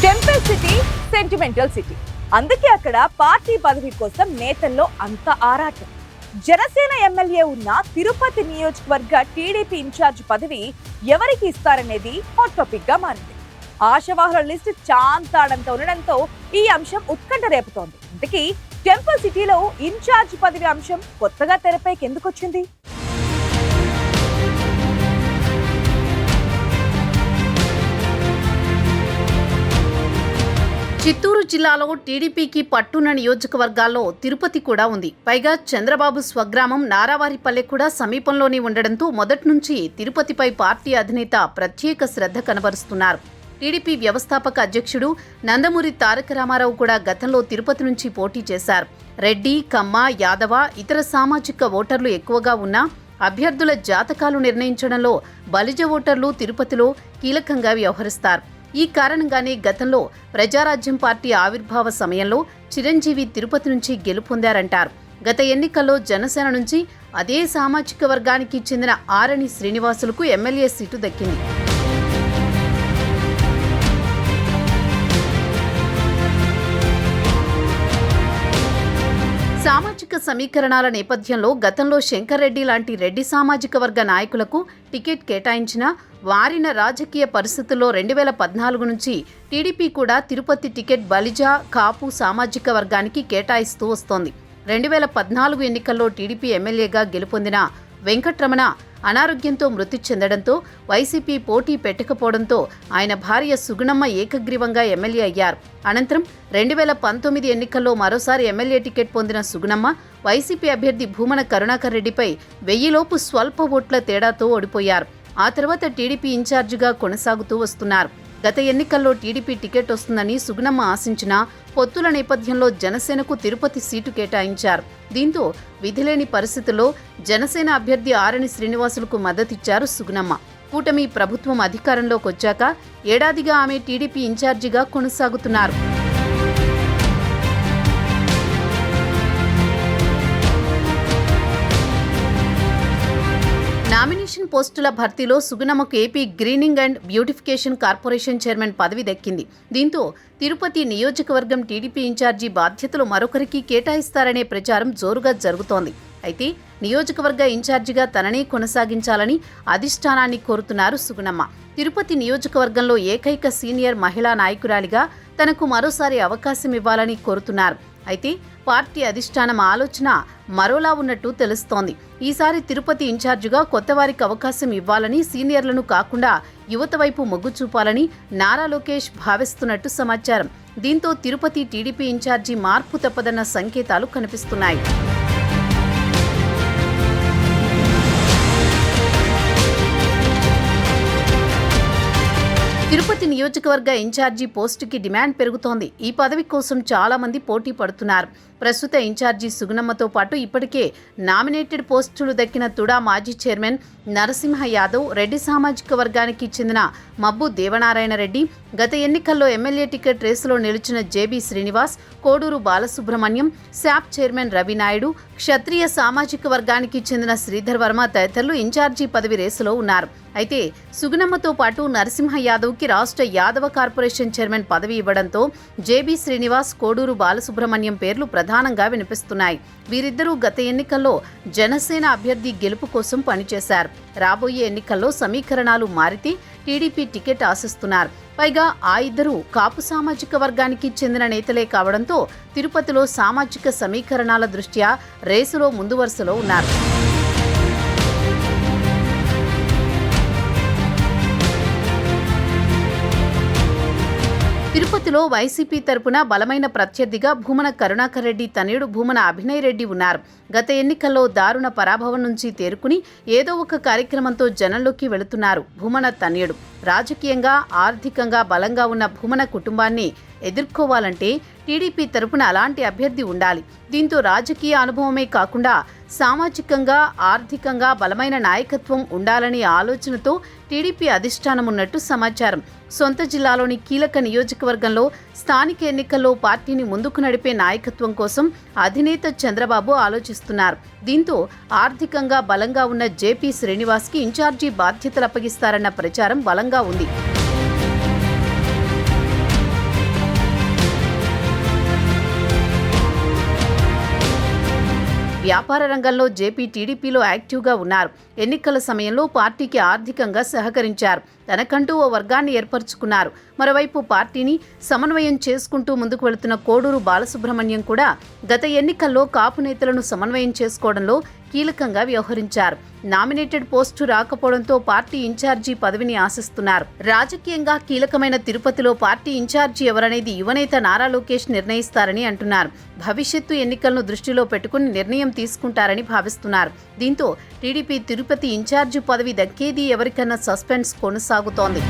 Temple city, sentimental city. అందుకే అక్కడ party పదవి కోసం నేతల్లో అంత ఆరాటం. జనసేన ఎమ్మెల్యే ఉన్న తిరుపతి నియోజకవర్గ టీడీపీ ఇన్ఛార్జ్ పదవి ఎవరికి ఇస్తారనేది హాట్ టాపిక్ గా మారింది. ఆశావాహుల లిస్టు చాంతాడంతో ఉండడంతో ఈ అంశం ఉత్కంఠ రేపుతోంది. ఇంతకీ టెంపుల్ సిటీలో ఇన్ఛార్జ్ పదవి అంశం కొత్తగా తెరపైకి ఎందుకు వచ్చింది? చిత్తూరు జిల్లాలో టీడీపీకి పట్టున్న నియోజకవర్గాల్లో తిరుపతి కూడా ఉంది. పైగా చంద్రబాబు స్వగ్రామం నారావారిపల్లె కూడా సమీపంలోనే ఉండడంతో మొదటి నుంచి తిరుపతిపై పార్టీ అధినేత ప్రత్యేక శ్రద్ధ కనబరుస్తున్నారు. టీడీపీ వ్యవస్థాపక అధ్యక్షుడు నందమూరి తారక రామారావు కూడా గతంలో తిరుపతి నుంచి పోటీ చేశారు. రెడ్డి, కమ్మ, యాదవ, ఇతర సామాజిక ఓటర్లు ఎక్కువగా ఉన్నా అభ్యర్థుల జాతకాలు నిర్ణయించడంలో బలిజ ఓటర్లు తిరుపతిలో కీలకంగా వ్యవహరిస్తారు. ఈ కారణంగానే గతంలో ప్రజారాజ్యం పార్టీ ఆవిర్భావ సమయంలో చిరంజీవి తిరుపతి నుంచి గెలుపొందారంటారు. గత ఎన్నికల్లో జనసేన నుంచి అదే సామాజిక వర్గానికి చెందిన ఆరణి శ్రీనివాసులకు ఎమ్మెల్యే సీటు దక్కింది. సామాజిక సమీకరణాల నేపథ్యంలో గతంలో శంకర్ రెడ్డి లాంటి రెడ్డి సామాజిక వర్గ నాయకులకు టికెట్ కేటాయించిన వారిన రాజకీయ పరిస్థితుల్లో 2014 నుంచి టీడీపీ కూడా తిరుపతి టికెట్ బలిజ, కాపు సామాజిక వర్గానికి కేటాయిస్తూ వస్తోంది. 2014 ఎన్నికల్లో టీడీపీ ఎమ్మెల్యేగా గెలుపొందిన వెంకట్రమణ అనారోగ్యంతో మృతి చెందడంతో వైసీపీ పోటీ పెట్టకపోవడంతో ఆయన భార్య సుగుణమ్మ ఏకగ్రీవంగా ఎమ్మెల్యే అయ్యారు. అనంతరం 2019 ఎన్నికల్లో మరోసారి ఎమ్మెల్యే టికెట్ పొందిన సుగుణమ్మ వైసీపీ అభ్యర్థి భూమన కరుణాకర్ రెడ్డిపై 1000 లోపు స్వల్ప ఓట్ల తేడాతో ఓడిపోయారు. ఆ తర్వాత టీడీపీ ఇన్ఛార్జిగా కొనసాగుతూ వస్తున్నారు. గత ఎన్నికల్లో టీడీపీ టికెట్ వస్తుందని సుగుణమ్మ ఆశించిన పొత్తుల నేపథ్యంలో జనసేనకు తిరుపతి సీటు కేటాయించారు. దీంతో విధిలేని పరిస్థితుల్లో జనసేన అభ్యర్థి ఆరణి శ్రీనివాసులకు మద్దతిచ్చారు సుగుణమ్మ. కూటమి ప్రభుత్వం అధికారంలోకి వచ్చాక ఏడాదిగా ఆమె టీడీపీ ఇన్ఛార్జిగా కొనసాగుతున్నారు. నామినేషన్ పోస్టుల భర్తీలో సుగుణమ్మకు AP greening and beautification corporation chairman పదవి దక్కింది. దీంతో తిరుపతి నియోజకవర్గం టీడీపీ ఇన్ఛార్జి బాధ్యతలు మరొకరికి కేటాయిస్తారనే ప్రచారం జోరుగా జరుగుతోంది. అయితే నియోజకవర్గ ఇన్ఛార్జిగా తననే కొనసాగించాలని అధిష్టానాన్ని కోరుతున్నారు సుగుణమ్మ. తిరుపతి నియోజకవర్గంలో ఏకైక సీనియర్ మహిళా నాయకురాలిగా తనకు మరోసారి అవకాశం ఇవ్వాలని కోరుతున్నారు. అయితే పార్టీ అధిష్టానం ఆలోచన మరోలా ఉన్నట్టు తెలుస్తోంది. ఈసారి తిరుపతి ఇన్ఛార్జిగా కొత్తవారికి అవకాశం ఇవ్వాలని, సీనియర్లను కాకుండా యువత వైపు మొగ్గు చూపాలని నారా లోకేష్ భావిస్తున్నట్టు సమాచారం. దీంతో తిరుపతి టీడీపీ ఇన్ఛార్జి మార్పు తప్పదన్న సంకేతాలు కనిపిస్తున్నాయి. తిరుపతి నియోజకవర్గ ఇన్ఛార్జి పోస్టుకి డిమాండ్ పెరుగుతోంది. ఈ పదవి కోసం చాలా మంది పోటీ పడుతున్నారు. ప్రస్తుత ఇన్ఛార్జి సుగుణమ్మతో పాటు ఇప్పటికే నామినేటెడ్ పోస్టులు దక్కిన తుడా మాజీ చైర్మన్ నరసింహ యాదవ్, రెడ్డి సామాజిక వర్గానికి చెందిన మబ్బు దేవనారాయణ రెడ్డి, గత ఎన్నికల్లో ఎమ్మెల్యే టికెట్ రేసులో నిలిచిన JB Srinivas, Koduru Balasubrahmanyam, SAAP chairman Ravinaidu, క్షత్రియ సామాజిక వర్గానికి చెందిన శ్రీధర్ వర్మ తదితరులు ఇన్ఛార్జి పదవి రేసులో ఉన్నారు. అయితే సుగుణమ్మతో పాటు నరసింహ యాదవ్కి రాష్ట్ర యాదవ కార్పొరేషన్ చైర్మన్ పదవి ఇవ్వడంతో జేబీ శ్రీనివాస్, కోడూరు బాలసుబ్రహ్మణ్యం పేర్లు ప్రధానంగా వినిపిస్తున్నాయి. వీరిద్దరూ గత ఎన్నికల్లో జనసేన అభ్యర్థి గెలుపు కోసం పనిచేశారు. రాబోయే ఎన్నికల్లో సమీకరణాలు మారితే టీడీపీ టికెట్ ఆశిస్తున్నారు. పైగా ఆ ఇద్దరు కాపు సామాజిక వర్గానికి చెందిన నేతలే కావడంతో తిరుపతిలో సామాజిక సమీకరణాల దృష్ట్యా రేసులో ముందు వరుసలో ఉన్నారు. తిరుపతిలో వైసీపీ తరపున బలమైన ప్రత్యర్థిగా భూమన కరుణాకర్ రెడ్డి తనయుడు భూమన అభినయ్ రెడ్డి ఉన్నారు. గత ఎన్నికల్లో దారుణ పరాభవం నుంచి తేరుకుని ఏదో ఒక కార్యక్రమంతో జనంలోకి వెళుతున్నారు భూమన తనయుడు. రాజకీయంగా, ఆర్థికంగా బలంగా ఉన్న భూమన కుటుంబాన్ని ఎదుర్కోవాలంటే టీడీపీ తరపున అలాంటి అభ్యర్థి ఉండాలి. దీంతో రాజకీయ అనుభవమే కాకుండా సామాజికంగా, ఆర్థికంగా బలమైన నాయకత్వం ఉండాలనే ఆలోచనతో టీడీపీ అధిష్టానం ఉన్నట్టు సమాచారం. సొంత జిల్లాలోని కీలక నియోజకవర్గంలో స్థానిక ఎన్నికల్లో పార్టీని ముందుకు నడిపే నాయకత్వం కోసం అధినేత చంద్రబాబు ఆలోచిస్తున్నారు. దీంతో ఆర్థికంగా బలంగా ఉన్న జేపీ శ్రీనివాస్కి ఇన్ఛార్జి బాధ్యతలు అప్పగిస్తారన్న ప్రచారం బలంగా ఉంది. వ్యాపార రంగంలో జేపీ టీడీపీలో యాక్టివ్గా ఉన్నారు. ఎన్నికల సమయంలో పార్టీకి ఆర్థికంగా సహకరించారు. తనకంటూ ఓ వర్గాన్ని ఏర్పరచుకున్నారు. మరోవైపు పార్టీని సమన్వయం చేసుకుంటూ ముందుకు వెళుతున్న కోడూరు బాలసుబ్రహ్మణ్యం కూడా గత ఎన్నికల్లో కాపు నేతలను సమన్వయం చేసుకోవడంలో కీలకంగా వ్యవహరించారు. నామినేటెడ్ పోస్టు రాకపోవడంతో పార్టీ ఇన్ఛార్జి పదవిని ఆశిస్తున్నారు. రాజకీయంగా కీలకమైన తిరుపతిలో పార్టీ ఇన్ఛార్జి ఎవరనేది యువనేత నారా లోకేష్ నిర్ణయిస్తారని అంటున్నారు. భవిష్యత్తు ఎన్నికలను దృష్టిలో పెట్టుకుని నిర్ణయం తీసుకుంటారని భావిస్తున్నారు. దీంతో టీడీపీ తిరుపతి ఇన్ఛార్జి పదవి దక్కేది ఎవరికన్నా సస్పెన్స్ కొనసాగుతోంది.